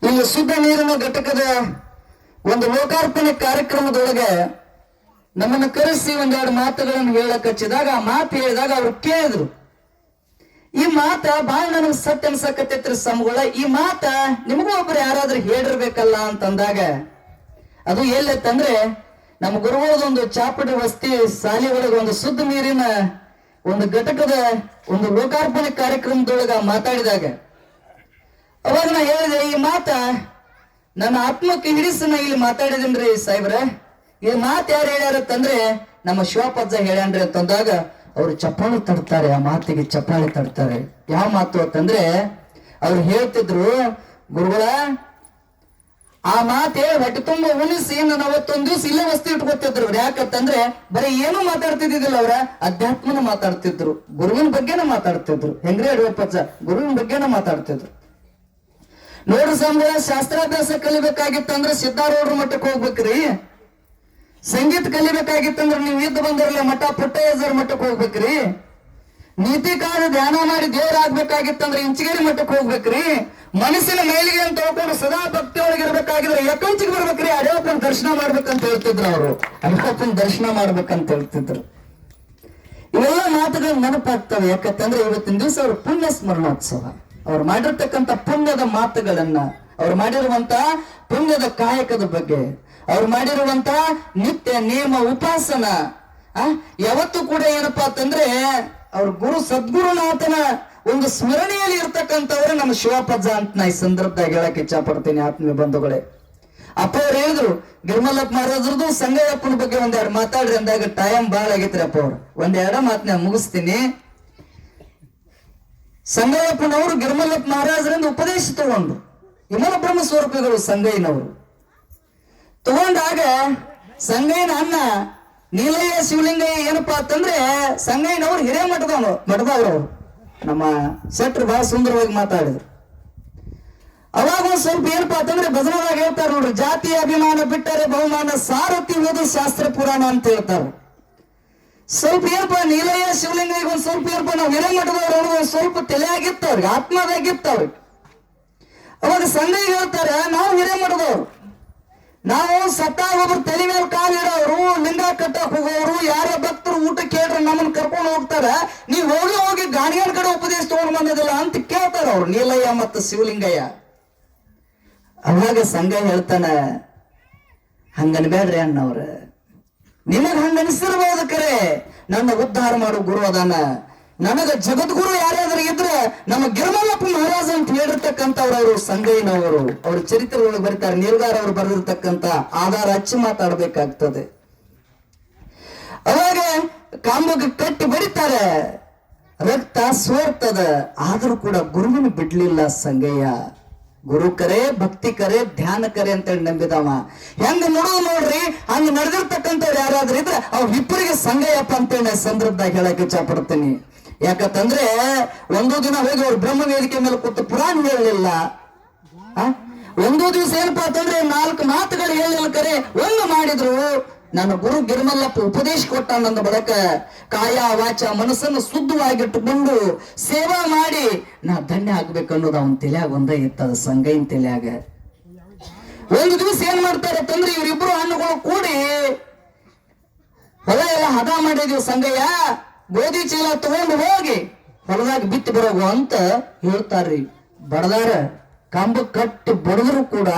ಇಲ್ಲಿ ಶುದ್ಧ ನೀರಿನ ಘಟಕದ ಒಂದು ಲೋಕಾರ್ಪಣೆ ಕಾರ್ಯಕ್ರಮದೊಳಗೆ ನಮ್ಮನ್ನು ಕರೆಸಿ ಒಂದೆರಡು ಮಾತುಗಳನ್ನು ಹೇಳಕ್ ಹಚ್ಚಿದಾಗ ಆ ಮಾತು ಹೇಳಿದಾಗ ಅವ್ರು ಕೇಳಿದ್ರು, ಈ ಮಾತ ಬಾಳ ನನಗೆ ಸತ್ಯ ಅನ್ಸಕತ್ತೈತ್ರಿ ಸಮಗಳ, ಈ ಮಾತ ನಿಮಗೂ ಒಬ್ರು ಯಾರಾದ್ರೂ ಹೇಳಿರ್ಬೇಕಲ್ಲ ಅಂತಂದಾಗ ಅದು ಎಲ್ಲೈತಂದ್ರೆ ನಮ್ಮ ಗುರುಗಳದೊಂದು ಚಾಪಡಿ ವಸ್ತಿ ಶಾಲೆ ಒಳಗೆ ಒಂದು ಶುದ್ಧ ನೀರಿನ ಒಂದು ಘಟಕದ ಒಂದು ಲೋಕಾರ್ಪಣೆ ಕಾರ್ಯಕ್ರಮದೊಳಗ ಮಾತಾಡಿದಾಗ ಅವಾಗ ನಾ ಹೇಳಿದೆ, ಈ ಮಾತ ನನ್ನ ಆತ್ಮಕ್ಕೆ ಹಿಡಿಸನ ಇಲ್ಲಿ ಮಾತಾಡಿದನ್ರಿ ಸಾಹೇಬ್ರ, ಈ ಮಾತು ಯಾರು ಹೇಳ್ಯಾರತ್ತಂದ್ರೆ ನಮ್ಮ ಶಿವಪಜ್ಜ ಹೇಳ್ಯಾನ್ರಿ ಅಂತಂದಾಗ ಅವ್ರು ಚಪ್ಪಾಳಿ ತಡ್ತಾರೆ, ಆ ಮಾತಿಗೆ ಚಪ್ಪಾಳಿ ತಡ್ತಾರೆ. ಯಾವ ಮಾತು ಅಂತಂದ್ರೆ ಅವ್ರು ಹೇಳ್ತಿದ್ರು, ಗುರುಗಳ ಆ ಮಾತು ಹೇಳಿ ಹೊಟ್ಟೆ ತುಂಬ ಉಣಿಸಿ ನಾನು ಅವತ್ತೊಂದ್ ದಿವ್ಸ ಇಲ್ಲೇ ವಸ್ತಿ ಇಟ್ಕೊತಿದ್ರು. ಯಾಕಂತಂದ್ರೆ ಬರೀ ಏನು ಮಾತಾಡ್ತಿದ್ದಿಲ್ಲ, ಅವ್ರ ಅಧ್ಯಾತ್ಮನ ಮಾತಾಡ್ತಿದ್ರು, ಗುರುವಿನ ಬಗ್ಗೆನ ಮಾತಾಡ್ತಿದ್ರು. ಹೆಂಗ್ರಿ ಯಡಿಯೂರಪ್ಪಜ್ಜ ಗುರುವಿನ ಬಗ್ಗೆನ ಮಾತಾಡ್ತಿದ್ರು. ನೋಡ್ರಿ ಸ್ವಾಮಿಗಳ, ಶಾಸ್ತ್ರಾಭ್ಯಾಸ ಕಲಿಬೇಕಾಗಿತ್ತಂದ್ರೆ ಸಿದ್ಧಾರೂಢರ ಮಠಕ್ಕೆ ಹೋಗ್ಬೇಕ್ರಿ. ಸಂಗೀತ ಕಲಿಬೇಕಾಗಿತ್ತಂದ್ರೆ ನೀವು ಇದ್ದು ಬಂದಿರಲ್ಲ ಮಠ ಪುಟ್ಟಯ್ಯಜರ ಮಠಕ್ಕೆ ಹೋಗ್ಬೇಕ್ರಿ. ನೀತಿ ಕಾಲ ಧ್ಯಾನ ಮಾಡಿ ದೇವರಾಗ್ಬೇಕಾಗಿತ್ತಂದ್ರೆ ಇಂಚಗೇರಿ ಮಠಕ್ಕೆ ಹೋಗ್ಬೇಕ್ರಿ. ಮನಸ್ಸಿನ ಮೈಲಿಗೆ ಅಂತ ಹೋಗ್ಕೊಂಡು ಸದಾ ಭಕ್ತಿ ಒಳಗಿರ್ಬೇಕಾಗಿದ್ರೆ ಯಕಂಚಿಗೆ ಬರ್ಬೇಕ್ರಿ. ಅಡಿಯಪ್ಪನ ದರ್ಶನ ಮಾಡ್ಬೇಕಂತ ಹೇಳ್ತಿದ್ರು ಅವರು, ಅಡಿಯಪ್ಪನ ದರ್ಶನ ಮಾಡ್ಬೇಕಂತ ಹೇಳ್ತಿದ್ರು. ಇವೆಲ್ಲ ಮಾತುಗಳು ನೆನಪಾಗ್ತವೆ. ಯಾಕಂತಂದ್ರೆ ಇವತ್ತಿನ ದಿವಸ ಅವ್ರ ಪುಣ್ಯ ಸ್ಮರಣೋತ್ಸವ, ಅವ್ರು ಮಾಡಿರ್ತಕ್ಕಂಥ ಪುಣ್ಯದ ಮಾತುಗಳನ್ನ, ಅವ್ರು ಮಾಡಿರುವಂತ ಪುಣ್ಯದ ಕಾಯಕದ ಬಗ್ಗೆ, ಅವ್ರು ಮಾಡಿರುವಂತ ನಿತ್ಯ ನಿಯಮ ಉಪಾಸನ ಯಾವತ್ತೂ ಕೂಡ ಏನಪ್ಪಾ ಅಂತಂದ್ರೆ ಅವ್ರ ಗುರು ಸದ್ಗುರುನಾಥನ ಒಂದು ಸ್ಮರಣೆಯಲ್ಲಿ ಇರ್ತಕ್ಕಂಥವ್ರೆ ನಮ್ಮ ಶಿವಪಜ್ಜ ಅಂತ ನಾ ಈ ಸಂದರ್ಭದಾಗ ಹೇಳಕ್ ಇಚ್ಛಾ ಪಡ್ತೀನಿ. ಆತ್ಮೀಯ ಬಂಧುಗಳೇ, ಅಪ್ಪ ಅವ್ರು ಹೇಳಿದ್ರು ಗಿರ್ಮಲ್ಲಪ್ಪ ಮಹಾರಾಜರದು ಸಂಗಯ್ಯಪ್ಪನ ಬಗ್ಗೆ ಒಂದೆರಡು ಮಾತಾಡ್ರಿ ಅಂದಾಗ ಟೈಮ್ ಬಾಳ ಆಗೈತ್ರಿ ಅಪ್ಪ ಅವ್ರು. ಒಂದೆರಡು ಮಾತನ್ನ ಮುಗಿಸ್ತೀನಿ. ಸಂಗಯ್ಯಪ್ಪನವರು ಗಿರ್ಮಲ್ಲಪ್ಪ ಮಹಾರಾಜರಿಂದ ಉಪದೇಶ ತಗೊಂಡು, ವಿಮಲ ಬ್ರಹ್ಮ ಸ್ವರೂಪಿಗಳು ಸಂಗಯ್ಯನವರು ತಗೊಂಡಾಗ ಸಂಗಯ್ಯನ ಅಣ್ಣ ನೀಲಯ್ಯ ಶಿವಲಿಂಗಯ್ಯ ಏನಪ್ಪಾ ಅಂತಂದ್ರೆ ಸಂಗಯ್ಯನವ್ರು ಮಠದವ್ರು ಅವರು ನಮ್ಮ ಶೆಟ್ರು ಬಹಳ ಸುಂದರವಾಗಿ ಮಾತಾಡಿದ್ರು. ಅವಾಗ ಒಂದ್ ಸ್ವಲ್ಪ ಏನಪ್ಪಾ ಅಂತಂದ್ರೆ ಭಜನದಾಗ ಹೇಳ್ತಾರ ನೋಡ್ರಿ, ಜಾತಿಯ ಅಭಿಮಾನ ಬಿಟ್ಟರೆ ಬಹುಮಾನ ಸಾರಥಿ ಓದು ಶಾಸ್ತ್ರ ಪುರಾಣ ಅಂತ ಹೇಳ್ತಾರೆ. ಸ್ವಲ್ಪ ಏನಪ್ಪ ನೀಲಯ್ಯ ಶಿವಲಿಂಗಯ್ಯ ಒಂದ್ ಸ್ವಲ್ಪ ಏನಪ್ಪ ನಾವು ಹಿರೇಮಠದವ್ರು ಒಂದ್ ಸ್ವಲ್ಪ ತಲೆಯಾಗಿತ್ತವ್ರಿಗೆ, ಆತ್ಮದಾಗಿತ್ತವ್ರಿಗೆ. ಅವಾಗ ಸಂಗಯ್ಯ ಹೇಳ್ತಾರೆ, ನಾವು ಹಿರೇಮಠದವ್ರು, ನಾವು ಸತ್ತಾಗ ಒಬ್ರು ತಲೆ ಮೇಲೆ ಕಾಲಿಡೋರು, ಲಿಂಗ ಕಟ್ಟಕ್ ಹೋಗೋರು, ಯಾರ ಭಕ್ತರು ಊಟ ಕೇಳ್ರೆ ನಮ್ಮನ್ನ ಕರ್ಕೊಂಡು ಹೋಗ್ತಾರ, ನೀವು ಹೋಗಿ ಗಾಣಿಯನ್ ಕಡೆ ಉಪದೇಶ ತಗೊಂಡು ಬಂದಿಲ್ಲ ಅಂತ ಕೇಳ್ತಾರ ಅವ್ರು ನೀಲಯ್ಯ ಮತ್ತು ಶಿವಲಿಂಗಯ್ಯ. ಅವಾಗ ಸಂಗಯ್ಯ ಹೇಳ್ತಾನ, ಹಂಗನ್ಬೇಡ್ರಿ ಅಣ್ಣವ್ರ, ನಿಮಗ್ ಹಂಗ ಅನಿಸಿರ್ಬೋದು ಕರೆ, ನನ್ನ ಉದ್ಧಾರ ಮಾಡೋ ಗುರು ಅದಾನ. ನನಗ ಜಗದ್ಗುರು ಯಾರ್ಯಾದ್ರು ಇದ್ರೆ ನಮ್ಮ ಗಿರ್ಮಲ್ಲಪ್ಪ ಮಹಾರಾಜ ಅಂತ ಹೇಳಿರ್ತಕ್ಕಂಥವ್ರು ಅವರು ಸಂಗಯ್ಯನವರು. ಅವ್ರ ಚರಿತ್ರೆಯೊಳಗೆ ಬರೀತಾರೆ, ನೀಲ್ಗಾರ್ ಅವರು ಬರೆದಿರ್ತಕ್ಕಂಥ ಆಧಾರ ಹಚ್ಚಿ ಮಾತಾಡ್ಬೇಕಾಗ್ತದೆ. ಅವಾಗ ಕಾಂಬಗೆ ಕಟ್ಟಿ ಬಡಿತಾರೆ, ರಕ್ತ ಸೋರ್ತದ, ಆದ್ರೂ ಕೂಡ ಗುರುವಿನ ಬಿಡ್ಲಿಲ್ಲ ಸಂಗಯ್ಯ. ಗುರು ಕರೆ, ಭಕ್ತಿ ಕರೆ, ಧ್ಯಾನ ಕರೆ ಅಂತೇಳಿ ನಂಬಿದವ. ಹೆಂಗ ನೋಡ್ರಿ, ಹಂಗ ನಡೆದಿರ್ತಕ್ಕಂಥವ್ರು ಯಾರಾದ್ರೂ ಇದ್ರೆ ಅವ್ರ ಇಬ್ಬರಿಗೆ ಸಂಗಯ್ಯಪ್ಪ ಅಂತೇಳಿ ಸಂದರ್ಭದಾಗ ಹೇಳಕ್ ಇಚ್ಛಾ ಪಡ್ತೀನಿ. ಯಾಕಂತಂದ್ರೆ ಒಂದು ದಿನ ಹೋಗಿ ಅವ್ರು ಬ್ರಹ್ಮ ವೇದಿಕೆ ಮೇಲೆ ಕೂತು ಪುರಾಣ ಹೇಳಲಿಲ್ಲ. ಒಂದು ದಿವಸ ಏನಪ್ಪಾ ಅಂತಂದ್ರೆ 4 ಮಾತುಗಳು ಹೇಳಲಿಲ್ಲ, ಕರೆ ಒಂದು ಮಾಡಿದ್ರು. ನನ್ನ ಗುರು ಗಿರ್ಮಲ್ಲಪ್ಪ ಉಪದೇಶ ಕೊಟ್ಟ ನನ್ನ ಬಳಕ ಕಾಯ ವಾಚ ಮನಸ್ಸನ್ನು ಶುದ್ಧವಾಗಿಟ್ಟುಕೊಂಡು ಸೇವಾ ಮಾಡಿ ನಾ ಧನ್ಯ ಆಗ್ಬೇಕು ಅನ್ನೋದು ಅವನ ತಲೆಯಾಗ ಒಂದೇ ಇರ್ತದ, ಸಂಗಯ್ಯನ ತಲೆಯಾಗ. ಒಂದು ದಿವಸ ಏನ್ ಮಾಡ್ತಾರೆ ಅಂತಂದ್ರೆ ಇವರಿಬ್ರು ಹಣ್ಣುಗಳು ಕೂಡಿ ಹೊಲ ಎಲ್ಲ ಹದ ಮಾಡಿದೀವಿ ಸಂಗಯ್ಯ, ಗೋಧಿ ಚೀಲ ತಗೊಂಡು ಹೋಗಿ ಹೊಲದಾಗ ಬಿತ್ತು ಬರೋಗು ಅಂತ ಹೇಳ್ತಾರ್ರಿ. ಬಡದಾರ ಕಂಬ ಕಟ್ಟಿ ಬಡದ್ರು ಕೂಡ